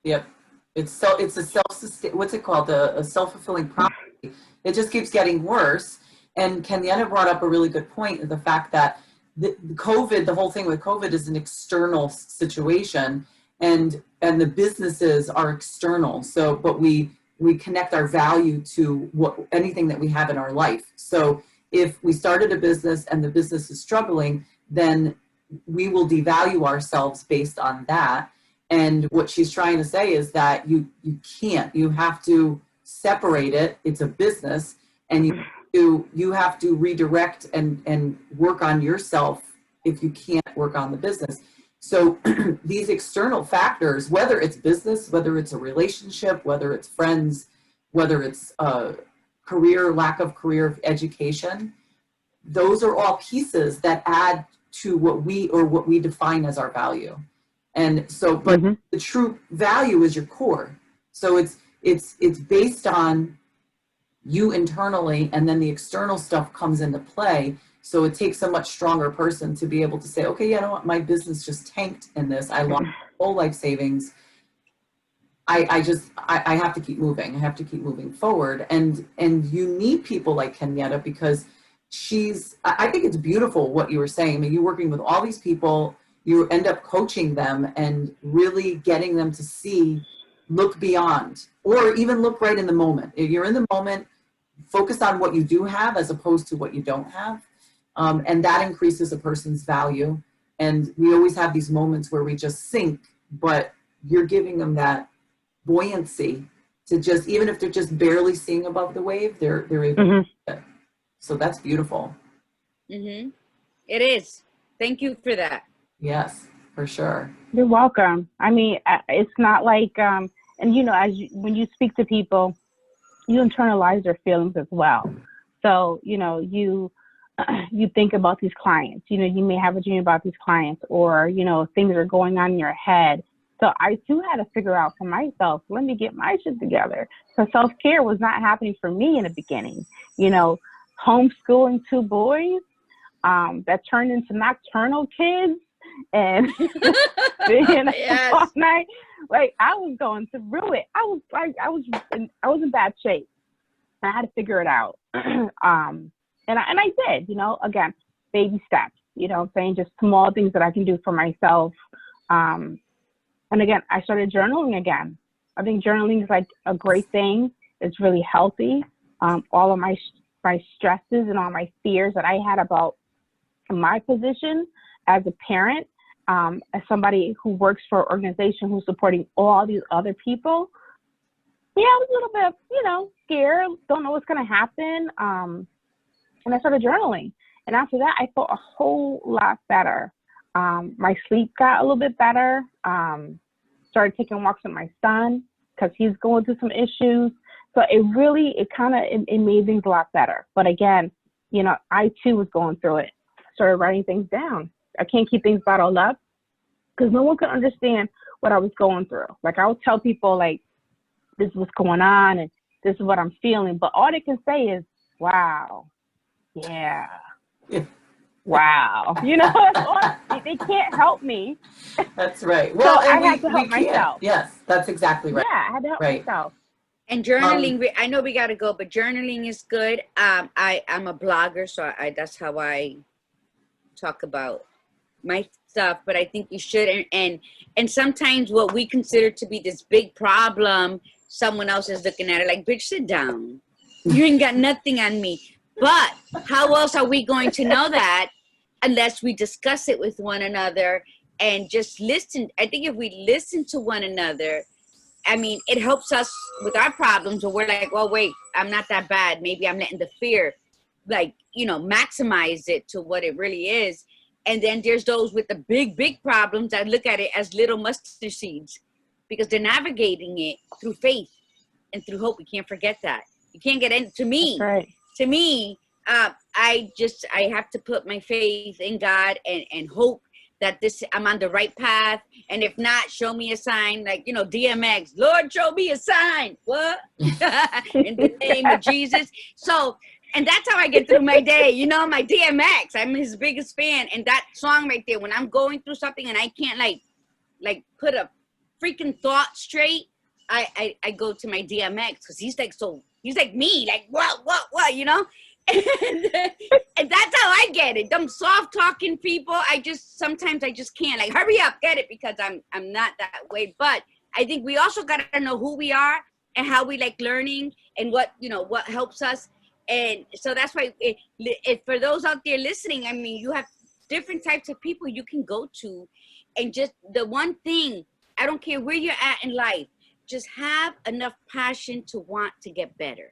Yep. It's a self-sustain, what's it called? A self-fulfilling prophecy. It just keeps getting worse. And Kenyetta brought up a really good point, the fact that the whole thing with COVID is an external situation, and the businesses are external. So, but we connect our value to anything that we have in our life. So if we started a business and the business is struggling, then we will devalue ourselves based on that. And what she's trying to say is that you have to separate it. It's a business, and you have to redirect and work on yourself if you can't work on the business. So these external factors, whether it's business, whether it's a relationship, whether it's friends, whether it's career, lack of career education, those are all pieces that add to what we define as our value. And so, but the true value is your core. So it's based on you internally, and then the external stuff comes into play. So it takes a much stronger person to be able to say, okay, you know what, my business just tanked in this. I lost whole life savings. I have to keep moving. I have to keep moving forward. And you need people like Kenyetta, because I think it's beautiful what you were saying. I mean, you're working with all these people, you end up coaching them and really getting them to look beyond, or even look right in the moment. If you're in the moment, focus on what you do have as opposed to what you don't have. And that increases a person's value. And we always have these moments where we just sink, but you're giving them that buoyancy to just, even if they're just barely seeing above the wave, they're able to do it. So that's beautiful. It is. Thank you for that. Yes, for sure. You're welcome. I mean, it's not like, and you know, when you speak to people, you internalize their feelings as well. So, you know, you think about these clients, you know, you may have a dream about these clients, or, you know, things are going on in your head. So I too had to figure out for myself, let me get my shit together. So self-care was not happening for me in the beginning. You know, homeschooling 2 boys that turned into nocturnal kids and being Yes. all night. Like, I was going through it. I was in bad shape. I had to figure it out. And I did, you know, again, baby steps, you know what I'm saying? Just small things that I can do for myself. And again, I started journaling again. I think journaling is like a great thing. It's really healthy. All of my stresses and all my fears that I had about my position as a parent, as somebody who works for an organization who's supporting all these other people. Yeah, I was a little bit, you know, scared, don't know what's going to happen. And I started journaling. And after that, I felt a whole lot better. My sleep got a little bit better. Started taking walks with my son because he's going through some issues. So it made things a lot better. But again, you know, I too was going through it. Started writing things down. I can't keep things bottled up because no one could understand what I was going through. Like, I would tell people, like, this is what's going on and this is what I'm feeling. But all they can say is, wow, yeah, wow. You know, they can't help me. That's right. Well, so I had to help myself. Yes, that's exactly right. Yeah, I had to help myself. And journaling, I know we got to go, but journaling is good. I'm a blogger, so that's how I talk about my stuff. But I think you should. And sometimes what we consider to be this big problem, someone else is looking at it like, bitch, sit down. You ain't got nothing on me. But how else are we going to know that unless we discuss it with one another and just listen? I think if we listen to one another, I mean, it helps us with our problems where we're like, well, wait, I'm not that bad. Maybe I'm letting the fear, like, you know, maximize it to what it really is. And then there's those with the big, big problems that look at it as little mustard seeds because they're navigating it through faith and through hope. We can't forget that. You can't get into me. That's right. To me, I have to put my faith in God and hope that I'm on the right path. And if not, show me a sign, like, you know, DMX, Lord, show me a sign. What? In the name of Jesus. So, and that's how I get through my day. You know, my DMX, I'm his biggest fan. And that song right there, when I'm going through something and I can't like put a freaking thought straight, I go to my DMX because he's like me, like, what, you know? And that's how I get it. Them soft talking people, sometimes I just can't, like, hurry up, get it, because I'm not that way. But I think we also got to know who we are and how we like learning and what helps us. And so that's why for those out there listening, I mean, you have different types of people you can go to. And just the one thing, I don't care where you're at in life, just have enough passion to want to get better.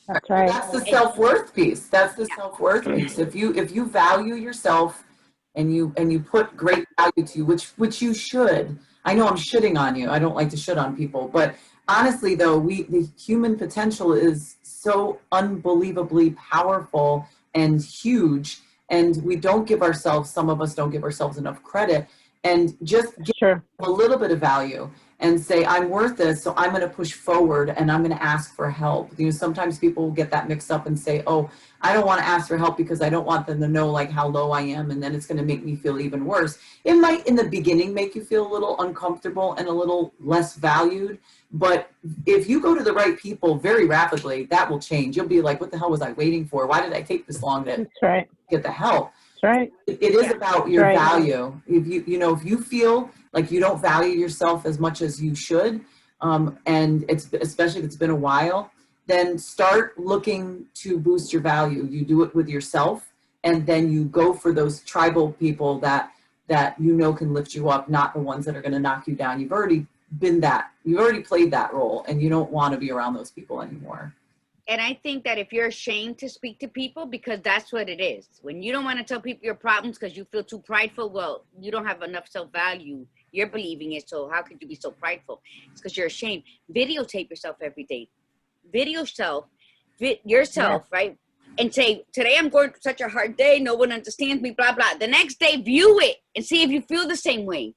That's right. That's the self-worth piece. That's the self-worth piece. If you value yourself and you put great value to you, which you should. I know I'm shitting on you. I don't like to shit on people, but honestly though, the human potential is so unbelievably powerful and huge, and some of us don't give ourselves enough credit. And just give a little bit of value and say, I'm worth this, so I'm going to push forward and I'm going to ask for help. You know, sometimes people get that mixed up and say, oh, I don't want to ask for help because I don't want them to know like how low I am, and then it's going to make me feel even worse. It might in the beginning make you feel a little uncomfortable and a little less valued, but if you go to the right people very rapidly, that will change. You'll be like, what the hell was I waiting for? Why did I take this long to get the help? Right. It is about your value. If if you feel like you don't value yourself as much as you should, and especially if it's been a while, then start looking to boost your value. You do it with yourself, and then you go for those tribal people that you know can lift you up, not the ones that are going to knock you down. You've already played that role, and you don't want to be around those people anymore. And I think that if you're ashamed to speak to people, because that's what it is. When you don't want to tell people your problems because you feel too prideful, well, you don't have enough self-value. You're believing it, so how could you be so prideful? It's because you're ashamed. Videotape yourself every day. Yourself, right? And say, today I'm going through such a hard day. No one understands me, blah, blah. The next day, view it and see if you feel the same way.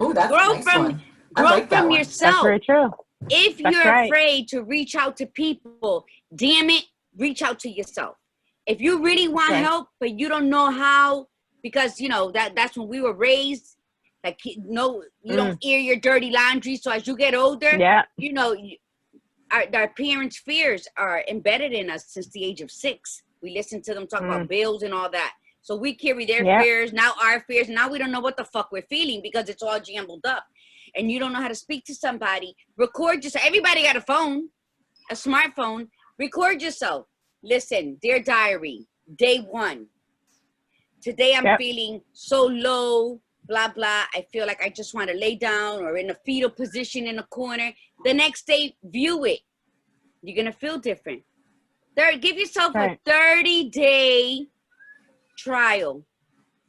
Oh, that's a nice one. Grow from yourself. That's very true. If you're afraid to reach out to people, damn it, reach out to yourself. If you really want help, but you don't know how, because, you know, that's when we were raised. Like, no, you don't air your dirty laundry. So as you get older, you know, our parents' fears are embedded in us since the age of 6. We listen to them talk about bills and all that. So we carry their fears, now our fears. Now we don't know what the fuck we're feeling because it's all jumbled up. And you don't know how to speak to somebody. Record yourself. Everybody got a phone, a smartphone. Record yourself. Listen, dear diary, day 1. Today I'm feeling so low, blah, blah. I feel like I just want to lay down or in a fetal position in a corner. The next day, view it. You're going to feel different. Give yourself a 30-day trial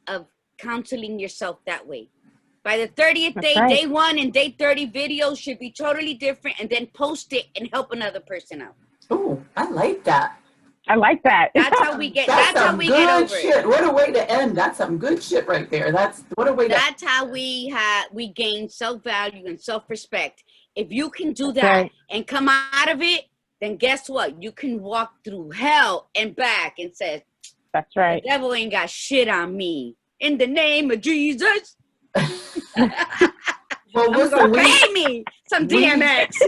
of counseling yourself that way. By the 30th day, day 1 and day 30 videos should be totally different, and then post it and help another person out. Oh, I like that. I like that. That's how we get. That's how we get over it. What a way to end. That's some good shit right there. That's how we gain self-value and self-respect. If you can do that and come out of it, then guess what? You can walk through hell and back and say, "That's right. The devil ain't got shit on me. In the name of Jesus." Well, listen, pay me some DMX.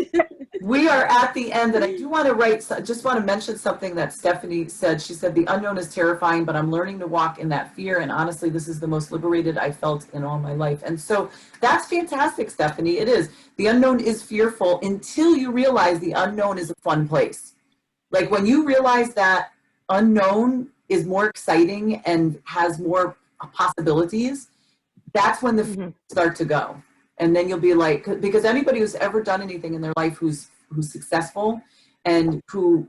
We are at the end, and I do want to just want to mention something that Stephanie said. She said, the unknown is terrifying, but I'm learning to walk in that fear. And honestly, this is the most liberated I felt in all my life. And so that's fantastic, Stephanie. It is. The unknown is fearful until you realize the unknown is a fun place. Like when you realize that unknown is more exciting and has more possibilities, that's when the fears start to go. And then you'll be like, because anybody who's ever done anything in their life who's successful and who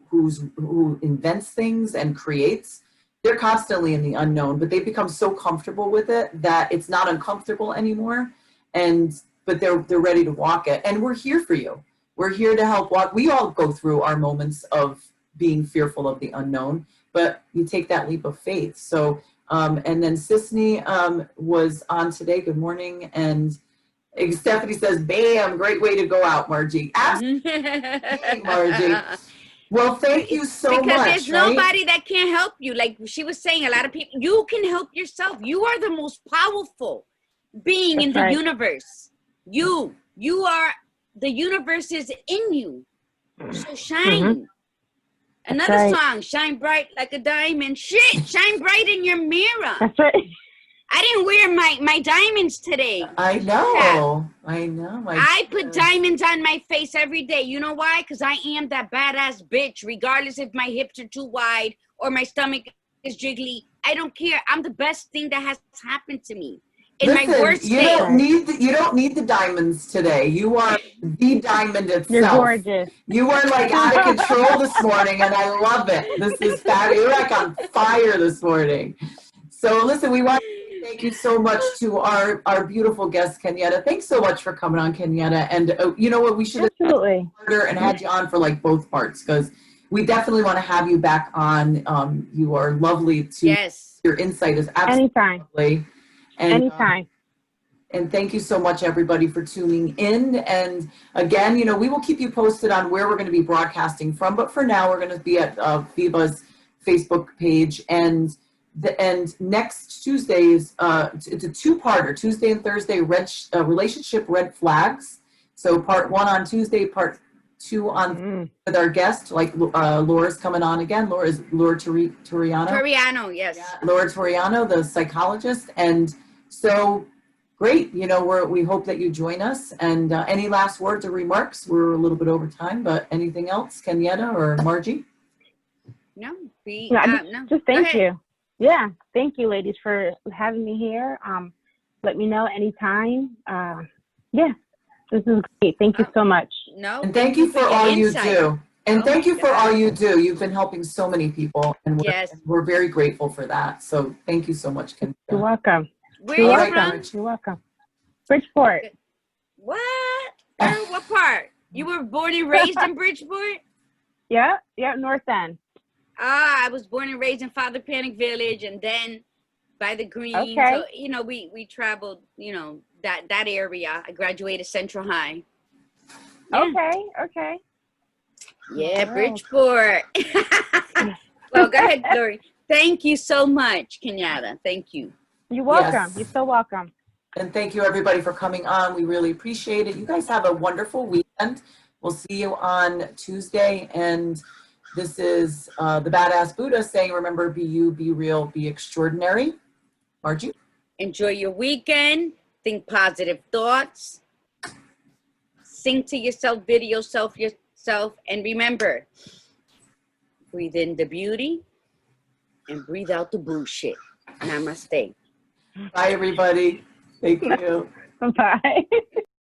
invents things and creates, they're constantly in the unknown, but they become so comfortable with it that it's not uncomfortable anymore. But they're ready to walk it. And we're here for you. We're here to help walk. We all go through our moments of being fearful of the unknown, but you take that leap of faith. So, and then Sisney was on today. Good morning. And Stephanie says, bam, great way to go out, Margie. Absolutely, Margie. Well, thank you so much. Because there's nobody that can help you. Like she was saying, a lot of people, you can help yourself. You are the most powerful being in the universe. You are, the universe is in you. So shine. Another song, shine bright like a diamond. Shit, shine bright in your mirror. That's right. I didn't wear my diamonds today. I know. I put diamonds on my face every day. You know why? Because I am that badass bitch, regardless if my hips are too wide or my stomach is jiggly. I don't care. I'm the best thing that has happened to me. My worst you don't need the diamonds today. You are the diamond itself. You're gorgeous. You are like out of control this morning, and I love it. This is fabulous. You're like on fire this morning. So listen, we want to thank you so much to our beautiful guest, Kenyetta. Thanks so much for coming on, Kenyetta. And you know what? We should have harder and had you on for like both parts, because we definitely want to have you back on. You are lovely to. Yes. Your insight is absolutely lovely. And, anytime. And thank you so much, everybody, for tuning in. And again, you know, we will keep you posted on where we're going to be broadcasting from. But for now, we're going to be at Viva's Facebook page. And next Tuesday's, it's a two-parter, Tuesday and Thursday, relationship red flags. So part 1 on Tuesday, part 2 on with our guest, like Laura's coming on again. Laura Toriano. Toriano, yes. Yeah, Laura Toriano, the psychologist. And so great. You know, we hope that you join us. And any last words or remarks? We're a little bit over time, but anything else, Kenyetta or Margie? No, no. Just thank you. Yeah, thank you, ladies, for having me here. Let me know anytime. Yeah, this is great. Thank you so much. No, and thank you for all you do. And thank you for all you do. You've been helping so many people, and we're very grateful for that. So thank you so much, Kenyetta. You're welcome. Where are you from? You're welcome. Bridgeport. What? Girl, what part? You were born and raised in Bridgeport? Yeah, North End. I was born and raised in Father Panic Village, and then by the Green. Okay. So, you know, we traveled, you know, that area. I graduated Central High. Yeah. Okay. Yeah, Bridgeport. Well, go ahead, Lori. Thank you so much, Kenyetta. Thank you. You're welcome. Yes. You're so welcome. And thank you, everybody, for coming on. We really appreciate it. You guys have a wonderful weekend. We'll see you on Tuesday. And this is the Badass Buddha saying, remember, be you, be real, be extraordinary. Margie? Enjoy your weekend. Think positive thoughts. Sing to yourself, video yourself. And remember, breathe in the beauty and breathe out the bullshit. Namaste. Bye, everybody. Thank you. Bye.